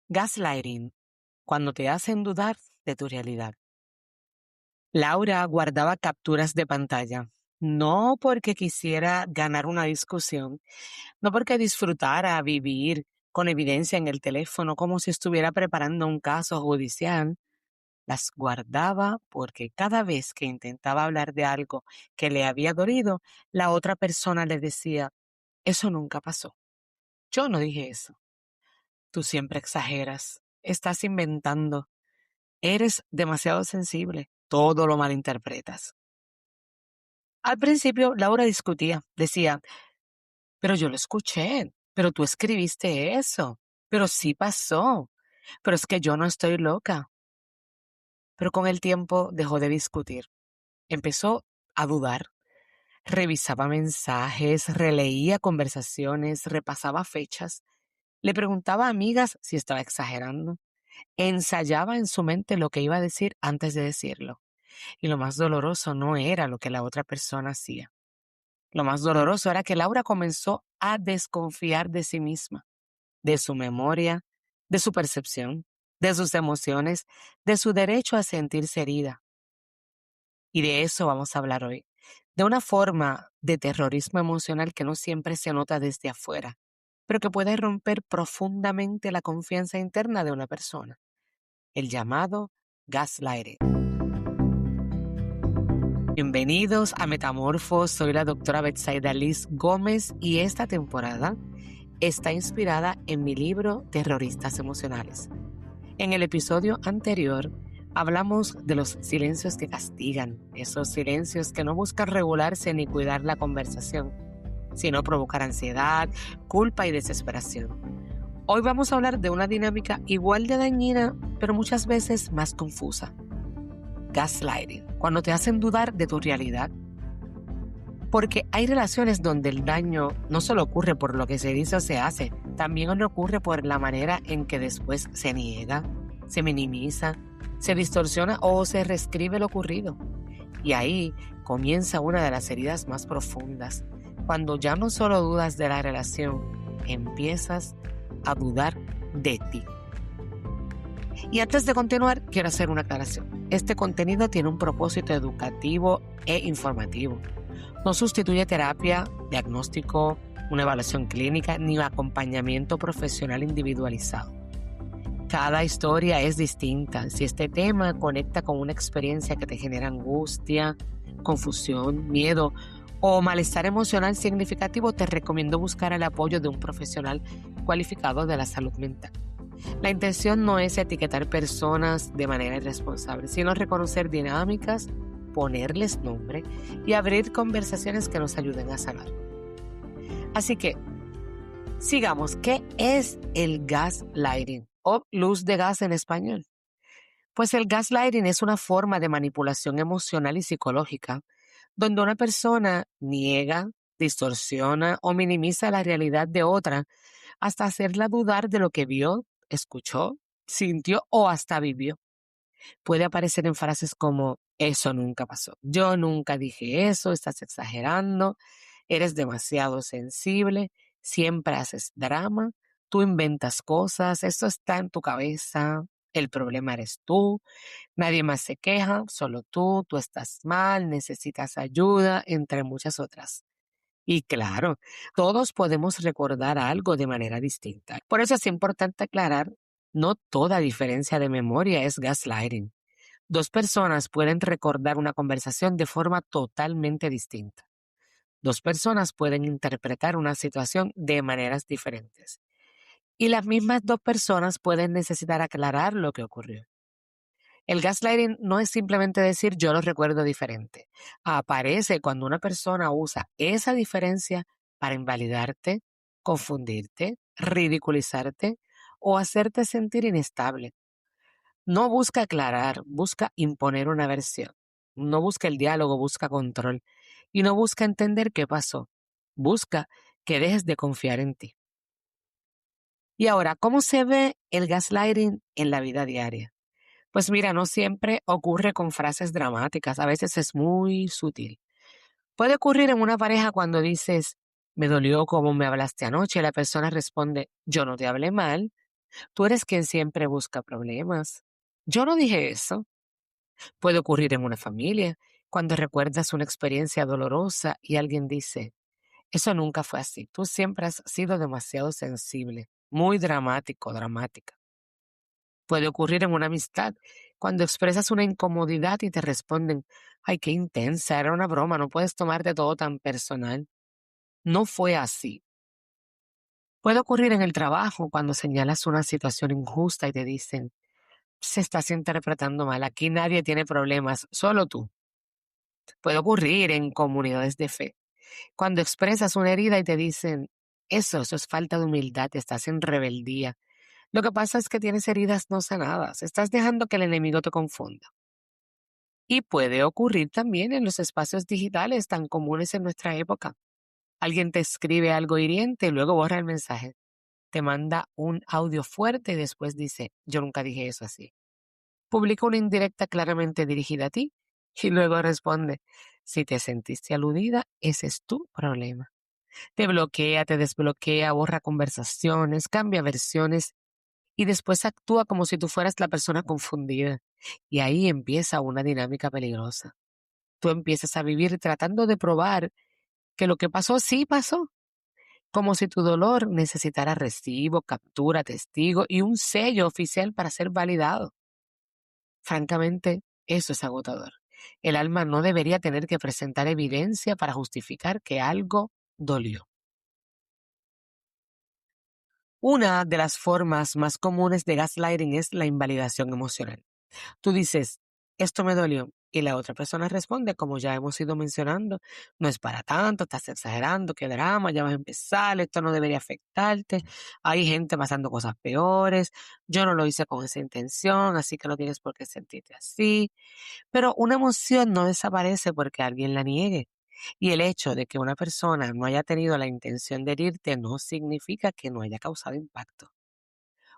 Gaslighting, cuando te hacen dudar de tu realidad. Laura guardaba capturas de pantalla, no porque quisiera ganar una discusión, no porque disfrutara vivir con evidencia en el teléfono como si estuviera preparando un caso judicial. Las guardaba porque cada vez que intentaba hablar de algo que le había dolido, la otra persona le decía, eso nunca pasó. Yo no dije eso. Tú siempre exageras. Estás inventando. Eres demasiado sensible. Todo lo malinterpretas. Al principio, Laura discutía. Decía, pero yo lo escuché. Pero tú escribiste eso. Pero sí pasó. Pero es que yo no estoy loca. Pero con el tiempo dejó de discutir. Empezó a dudar. Revisaba mensajes, releía conversaciones, repasaba fechas. Le preguntaba a amigas si estaba exagerando. Ensayaba en su mente lo que iba a decir antes de decirlo. Y lo más doloroso no era lo que la otra persona hacía. Lo más doloroso era que Laura comenzó a desconfiar de sí misma, de su memoria, de su percepción, de sus emociones, de su derecho a sentirse herida. Y de eso vamos a hablar hoy. De una forma de terrorismo emocional que no siempre se nota desde afuera, pero que puede romper profundamente la confianza interna de una persona. El llamado gaslighting. Bienvenidos a Metamorfos, soy la doctora Betsaida Liz Gómez y esta temporada está inspirada en mi libro Terroristas Emocionales. En el episodio anterior hablamos de los silencios que castigan, esos silencios que no buscan regularse ni cuidar la conversación, sino provocar ansiedad, culpa y desesperación. Hoy vamos a hablar de una dinámica igual de dañina, pero muchas veces más confusa. Gaslighting, cuando te hacen dudar de tu realidad. Porque hay relaciones donde el daño no solo ocurre por lo que se dice o se hace, también ocurre por la manera en que después se niega, se minimiza, se distorsiona o se reescribe lo ocurrido. Y ahí comienza una de las heridas más profundas, cuando ya no solo dudas de la relación, empiezas a dudar de ti. Y antes de continuar, quiero hacer una aclaración. Este contenido tiene un propósito educativo e informativo. No sustituye terapia, diagnóstico, una evaluación clínica ni un acompañamiento profesional individualizado. Cada historia es distinta. Si este tema conecta con una experiencia que te genera angustia, confusión, miedo o malestar emocional significativo, te recomiendo buscar el apoyo de un profesional cualificado de la salud mental. La intención no es etiquetar personas de manera irresponsable, sino reconocer dinámicas, ponerles nombre y abrir conversaciones que nos ayuden a sanar. Así que, sigamos. ¿Qué es el gaslighting o luz de gas en español? Pues el gaslighting es una forma de manipulación emocional y psicológica donde una persona niega, distorsiona o minimiza la realidad de otra hasta hacerla dudar de lo que vio, escuchó, sintió o hasta vivió. Puede aparecer en frases como, eso nunca pasó, yo nunca dije eso, estás exagerando, eres demasiado sensible, siempre haces drama, tú inventas cosas, esto está en tu cabeza, el problema eres tú, nadie más se queja, solo tú estás mal, necesitas ayuda, entre muchas otras. Y claro, todos podemos recordar algo de manera distinta. Por eso es importante aclarar, no toda diferencia de memoria es gaslighting. Dos personas pueden recordar una conversación de forma totalmente distinta. Dos personas pueden interpretar una situación de maneras diferentes. Y las mismas dos personas pueden necesitar aclarar lo que ocurrió. El gaslighting no es simplemente decir yo lo recuerdo diferente. Aparece cuando una persona usa esa diferencia para invalidarte, confundirte, ridiculizarte o hacerte sentir inestable. No busca aclarar, busca imponer una versión. No busca el diálogo, busca control. Y no busca entender qué pasó. Busca que dejes de confiar en ti. Y ahora, ¿cómo se ve el gaslighting en la vida diaria? Pues mira, no siempre ocurre con frases dramáticas, a veces es muy sutil. Puede ocurrir en una pareja cuando dices, me dolió cómo me hablaste anoche, y la persona responde, yo no te hablé mal. Tú eres quien siempre busca problemas. Yo no dije eso. Puede ocurrir en una familia, cuando recuerdas una experiencia dolorosa y alguien dice, eso nunca fue así. Tú siempre has sido demasiado sensible, muy dramático, dramática. Puede ocurrir en una amistad, cuando expresas una incomodidad y te responden, ay, qué intensa, era una broma, no puedes tomarte todo tan personal. No fue así. Puede ocurrir en el trabajo, cuando señalas una situación injusta y te dicen, se estás interpretando mal, aquí nadie tiene problemas, solo tú. Puede ocurrir en comunidades de fe, cuando expresas una herida y te dicen, eso es falta de humildad, estás en rebeldía. Lo que pasa es que tienes heridas no sanadas, estás dejando que el enemigo te confunda. Y puede ocurrir también en los espacios digitales tan comunes en nuestra época. Alguien te escribe algo hiriente y luego borra el mensaje. Te manda un audio fuerte y después dice, yo nunca dije eso así. Publica una indirecta claramente dirigida a ti y luego responde, si te sentiste aludida, ese es tu problema. Te bloquea, te desbloquea, borra conversaciones, cambia versiones y después actúa como si tú fueras la persona confundida. Y ahí empieza una dinámica peligrosa. Tú empiezas a vivir tratando de probar que lo que pasó sí pasó, como si tu dolor necesitara recibo, captura, testigo y un sello oficial para ser validado. Francamente, eso es agotador. El alma no debería tener que presentar evidencia para justificar que algo dolió. Una de las formas más comunes de gaslighting es la invalidación emocional. Tú dices, esto me dolió, y la otra persona responde, como ya hemos ido mencionando, no es para tanto, estás exagerando, qué drama, ya vas a empezar, esto no debería afectarte, hay gente pasando cosas peores, yo no lo hice con esa intención, así que no tienes por qué sentirte así. Pero una emoción no desaparece porque alguien la niegue. Y el hecho de que una persona no haya tenido la intención de herirte no significa que no haya causado impacto.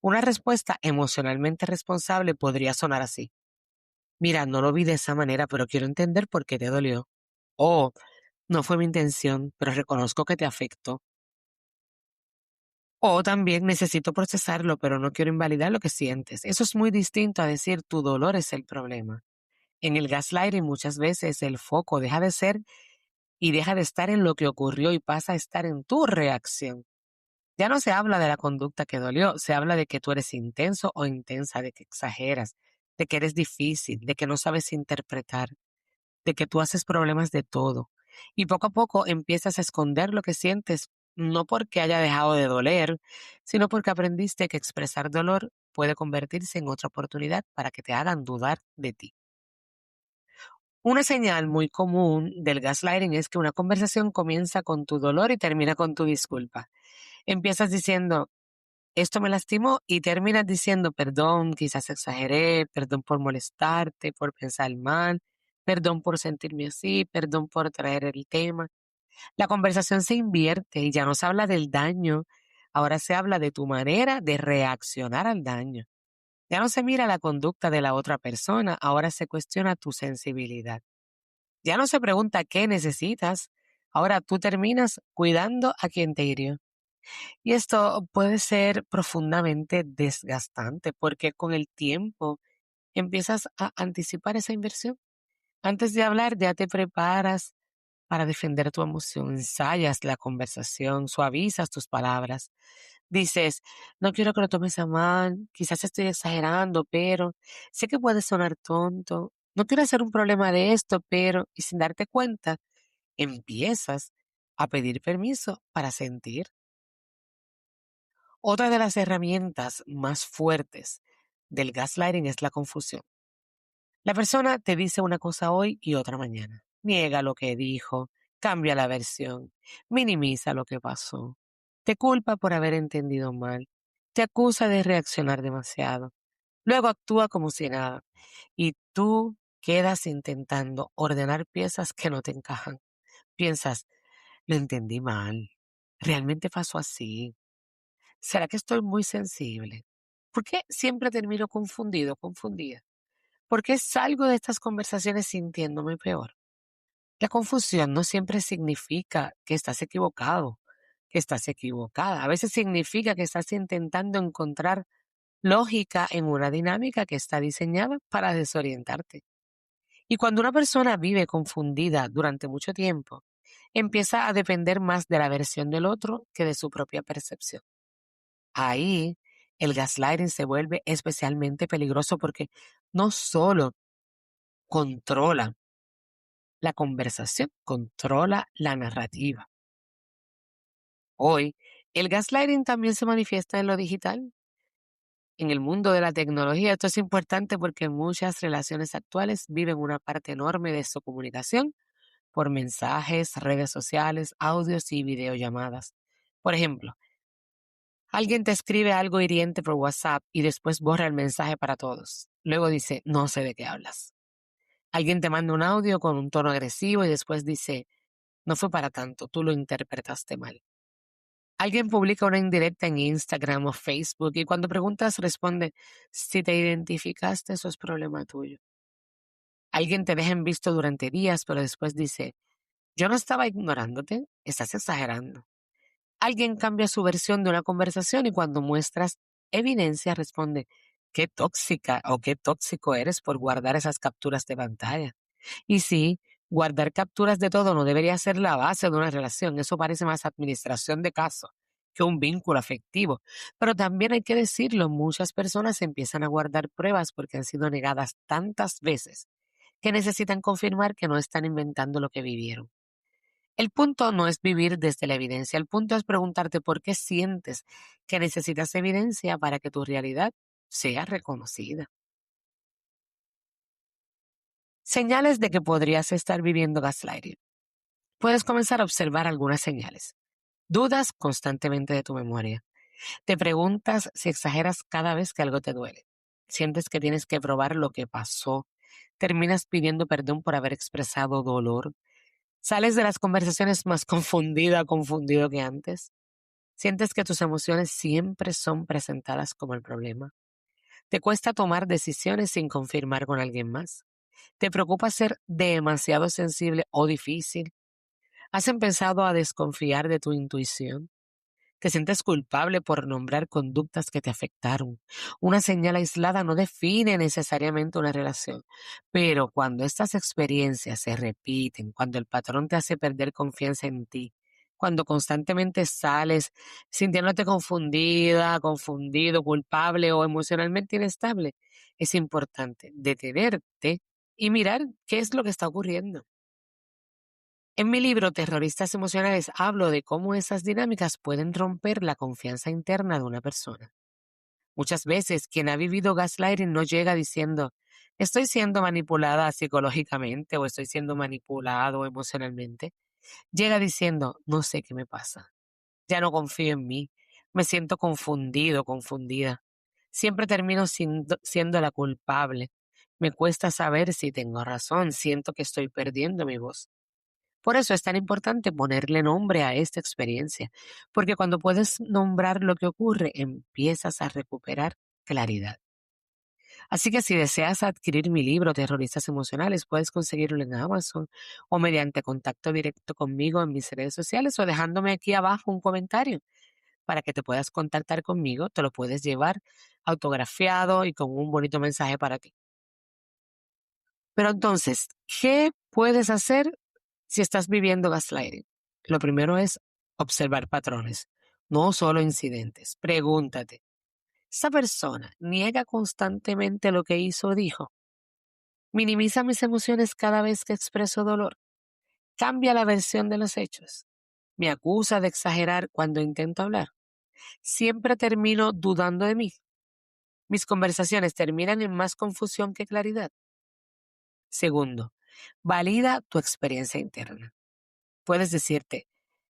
Una respuesta emocionalmente responsable podría sonar así. Mira, no lo vi de esa manera, pero quiero entender por qué te dolió. O no fue mi intención, pero reconozco que te afectó. O también necesito procesarlo, pero no quiero invalidar lo que sientes. Eso es muy distinto a decir tu dolor es el problema. En el gaslighting muchas veces el foco deja de ser y deja de estar en lo que ocurrió y pasa a estar en tu reacción. Ya no se habla de la conducta que dolió, se habla de que tú eres intenso o intensa, de que exageras, de que eres difícil, de que no sabes interpretar, de que tú haces problemas de todo. Y poco a poco empiezas a esconder lo que sientes, no porque haya dejado de doler, sino porque aprendiste que expresar dolor puede convertirse en otra oportunidad para que te hagan dudar de ti. Una señal muy común del gaslighting es que una conversación comienza con tu dolor y termina con tu disculpa. Empiezas diciendo, esto me lastimó y terminas diciendo, perdón, quizás exageré, perdón por molestarte, por pensar mal, perdón por sentirme así, perdón por traer el tema. La conversación se invierte y ya no se habla del daño, ahora se habla de tu manera de reaccionar al daño. Ya no se mira la conducta de la otra persona, ahora se cuestiona tu sensibilidad. Ya no se pregunta qué necesitas, ahora tú terminas cuidando a quien te hirió. Y esto puede ser profundamente desgastante porque con el tiempo empiezas a anticipar esa inversión. Antes de hablar ya te preparas para defender tu emoción, ensayas la conversación, suavizas tus palabras. Dices, no quiero que lo tomes a mal, quizás estoy exagerando, pero sé que puede sonar tonto. No quiero hacer un problema de esto, pero, y sin darte cuenta, empiezas a pedir permiso para sentir. Otra de las herramientas más fuertes del gaslighting es la confusión. La persona te dice una cosa hoy y otra mañana. Niega lo que dijo, cambia la versión, minimiza lo que pasó, te culpa por haber entendido mal, te acusa de reaccionar demasiado, luego actúa como si nada y tú quedas intentando ordenar piezas que no te encajan. Piensas, lo entendí mal, realmente pasó así. ¿Será que estoy muy sensible? ¿Por qué siempre termino confundido, confundida? ¿Por qué salgo de estas conversaciones sintiéndome peor? La confusión no siempre significa que estás equivocado, que estás equivocada. A veces significa que estás intentando encontrar lógica en una dinámica que está diseñada para desorientarte. Y cuando una persona vive confundida durante mucho tiempo, empieza a depender más de la versión del otro que de su propia percepción. Ahí el gaslighting se vuelve especialmente peligroso porque no solo controla la conversación, controla la narrativa. Hoy, el gaslighting también se manifiesta en lo digital. En el mundo de la tecnología, esto es importante porque muchas relaciones actuales viven una parte enorme de su comunicación por mensajes, redes sociales, audios y videollamadas. Por ejemplo, alguien te escribe algo hiriente por WhatsApp y después borra el mensaje para todos. Luego dice, no sé de qué hablas. Alguien te manda un audio con un tono agresivo y después dice, no fue para tanto, tú lo interpretaste mal. Alguien publica una indirecta en Instagram o Facebook y cuando preguntas responde, si te identificaste, eso es problema tuyo. Alguien te deja en visto durante días, pero después dice, yo no estaba ignorándote, estás exagerando. Alguien cambia su versión de una conversación y cuando muestras evidencia responde, qué tóxica o qué tóxico eres por guardar esas capturas de pantalla. Y sí, guardar capturas de todo no debería ser la base de una relación. Eso parece más administración de casos que un vínculo afectivo. Pero también hay que decirlo, muchas personas empiezan a guardar pruebas porque han sido negadas tantas veces que necesitan confirmar que no están inventando lo que vivieron. El punto no es vivir desde la evidencia, el punto es preguntarte por qué sientes que necesitas evidencia para que tu realidad sea reconocida. Señales de que podrías estar viviendo gaslighting. Puedes comenzar a observar algunas señales. Dudas constantemente de tu memoria. Te preguntas si exageras cada vez que algo te duele. Sientes que tienes que probar lo que pasó. Terminas pidiendo perdón por haber expresado dolor. Sales de las conversaciones más confundida o confundido que antes. Sientes que tus emociones siempre son presentadas como el problema. Te cuesta tomar decisiones sin confirmar con alguien más. Te preocupa ser demasiado sensible o difícil. ¿Has empezado a desconfiar de tu intuición? ¿Te sientes culpable por nombrar conductas que te afectaron? Una señal aislada no define necesariamente una relación, pero cuando estas experiencias se repiten, cuando el patrón te hace perder confianza en ti, cuando constantemente sales sintiéndote confundida, confundido, culpable o emocionalmente inestable, es importante detenerte y mirar qué es lo que está ocurriendo. En mi libro Terroristas Emocionales hablo de cómo esas dinámicas pueden romper la confianza interna de una persona. Muchas veces quien ha vivido gaslighting no llega diciendo, estoy siendo manipulada psicológicamente o estoy siendo manipulado emocionalmente. Llega diciendo, no sé qué me pasa. Ya no confío en mí. Me siento confundido, confundida. Siempre termino siendo la culpable. Me cuesta saber si tengo razón. Siento que estoy perdiendo mi voz. Por eso es tan importante ponerle nombre a esta experiencia, porque cuando puedes nombrar lo que ocurre, empiezas a recuperar claridad. Así que si deseas adquirir mi libro Terroristas Emocionales, puedes conseguirlo en Amazon o mediante contacto directo conmigo en mis redes sociales o dejándome aquí abajo un comentario para que te puedas contactar conmigo. Te lo puedes llevar autografiado y con un bonito mensaje para ti. Pero entonces, ¿qué puedes hacer si estás viviendo gaslighting? Lo primero es observar patrones, no solo incidentes. Pregúntate, ¿esa persona niega constantemente lo que hizo o dijo? ¿Minimiza mis emociones cada vez que expreso dolor? ¿Cambia la versión de los hechos? ¿Me acusa de exagerar cuando intento hablar? ¿Siempre termino dudando de mí? ¿Mis conversaciones terminan en más confusión que claridad? Segundo, valida tu experiencia interna. Puedes decirte,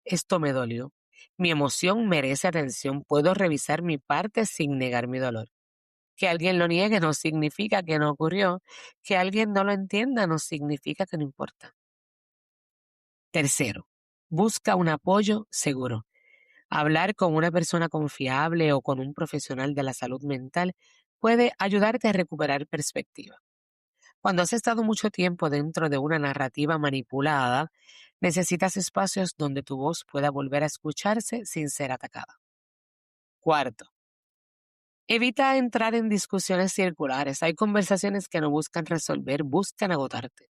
esto me dolió. Mi emoción merece atención. Puedo revisar mi parte sin negar mi dolor. Que alguien lo niegue no significa que no ocurrió. Que alguien no lo entienda no significa que no importa. Tercero, busca un apoyo seguro. Hablar con una persona confiable o con un profesional de la salud mental puede ayudarte a recuperar perspectiva. Cuando has estado mucho tiempo dentro de una narrativa manipulada, necesitas espacios donde tu voz pueda volver a escucharse sin ser atacada. Cuarto, Evita entrar en discusiones circulares. Hay conversaciones que no buscan resolver, buscan agotarte.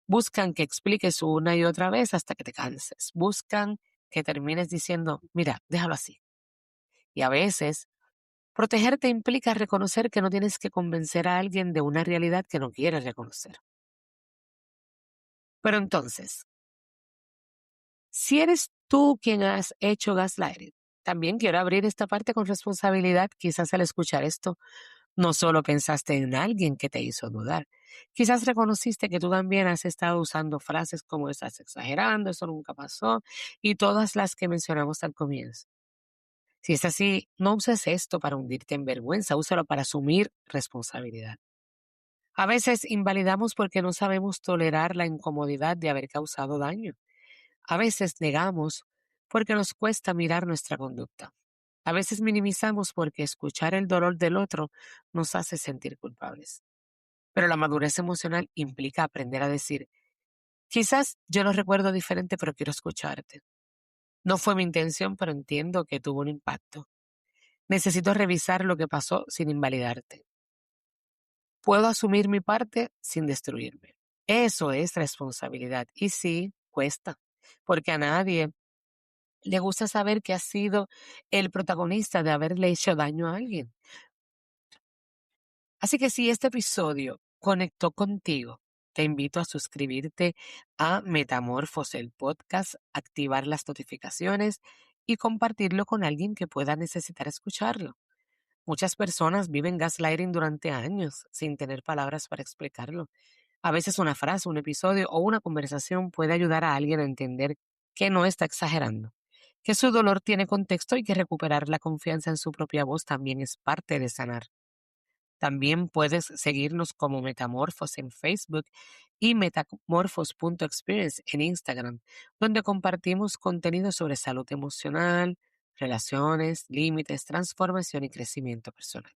Buscan que expliques una y otra vez hasta que te canses. Buscan que termines diciendo, mira, déjalo así. Y a veces, protegerte implica reconocer que no tienes que convencer a alguien de una realidad que no quiere reconocer. Pero entonces, si eres tú quien has hecho gaslighting, también quiero abrir esta parte con responsabilidad. Quizás al escuchar esto, no solo pensaste en alguien que te hizo dudar. Quizás reconociste que tú también has estado usando frases como estás exagerando, eso nunca pasó, y todas las que mencionamos al comienzo. Si es así, no uses esto para hundirte en vergüenza, úsalo para asumir responsabilidad. A veces invalidamos porque no sabemos tolerar la incomodidad de haber causado daño. A veces negamos porque nos cuesta mirar nuestra conducta. A veces minimizamos porque escuchar el dolor del otro nos hace sentir culpables. Pero la madurez emocional implica aprender a decir, quizás yo lo recuerdo diferente, pero quiero escucharte. No fue mi intención, pero entiendo que tuvo un impacto. Necesito revisar lo que pasó sin invalidarte. Puedo asumir mi parte sin destruirme. Eso es responsabilidad. Y sí, cuesta, porque a nadie le gusta saber que has sido el protagonista de haberle hecho daño a alguien. Así que si este episodio conectó contigo, te invito a suscribirte a Metamorfos, el podcast, activar las notificaciones y compartirlo con alguien que pueda necesitar escucharlo. Muchas personas viven gaslighting durante años sin tener palabras para explicarlo. A veces una frase, un episodio o una conversación puede ayudar a alguien a entender que no está exagerando, que su dolor tiene contexto y que recuperar la confianza en su propia voz también es parte de sanar. También puedes seguirnos como Metamorfos en Facebook y metamorfos.experience en Instagram, donde compartimos contenido sobre salud emocional, relaciones, límites, transformación y crecimiento personal.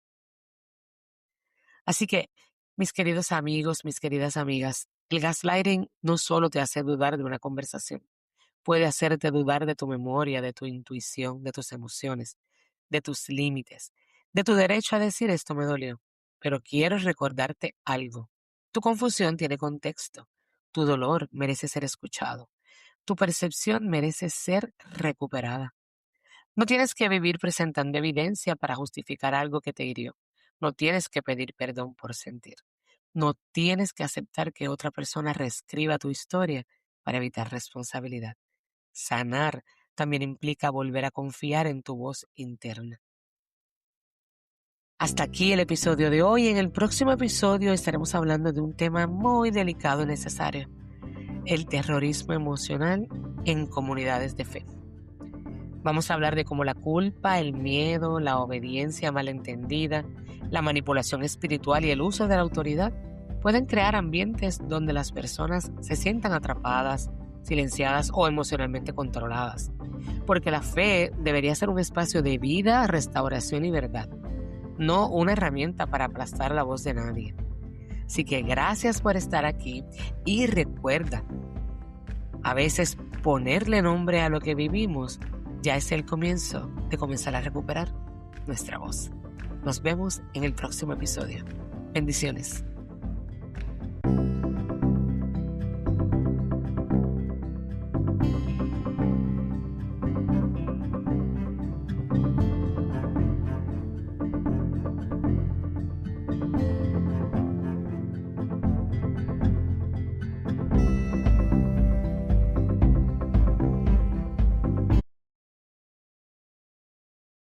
Así que, mis queridos amigos, mis queridas amigas, el gaslighting no solo te hace dudar de una conversación, puede hacerte dudar de tu memoria, de tu intuición, de tus emociones, de tus límites, de tu derecho a decir esto me dolió. Pero quiero recordarte algo. Tu confusión tiene contexto. Tu dolor merece ser escuchado. Tu percepción merece ser recuperada. No tienes que vivir presentando evidencia para justificar algo que te hirió. No tienes que pedir perdón por sentir. No tienes que aceptar que otra persona reescriba tu historia para evitar responsabilidad. Sanar también implica volver a confiar en tu voz interna. Hasta aquí el episodio de hoy. En el próximo episodio estaremos hablando de un tema muy delicado y necesario: el terrorismo emocional en comunidades de fe. Vamos a hablar de cómo la culpa, el miedo, la obediencia malentendida, la manipulación espiritual y el uso de la autoridad pueden crear ambientes donde las personas se sientan atrapadas, silenciadas o emocionalmente controladas. Porque la fe debería ser un espacio de vida, restauración y verdad, no una herramienta para aplastar la voz de nadie. Así que gracias por estar aquí y recuerda, a veces ponerle nombre a lo que vivimos ya es el comienzo de comenzar a recuperar nuestra voz. Nos vemos en el próximo episodio. Bendiciones.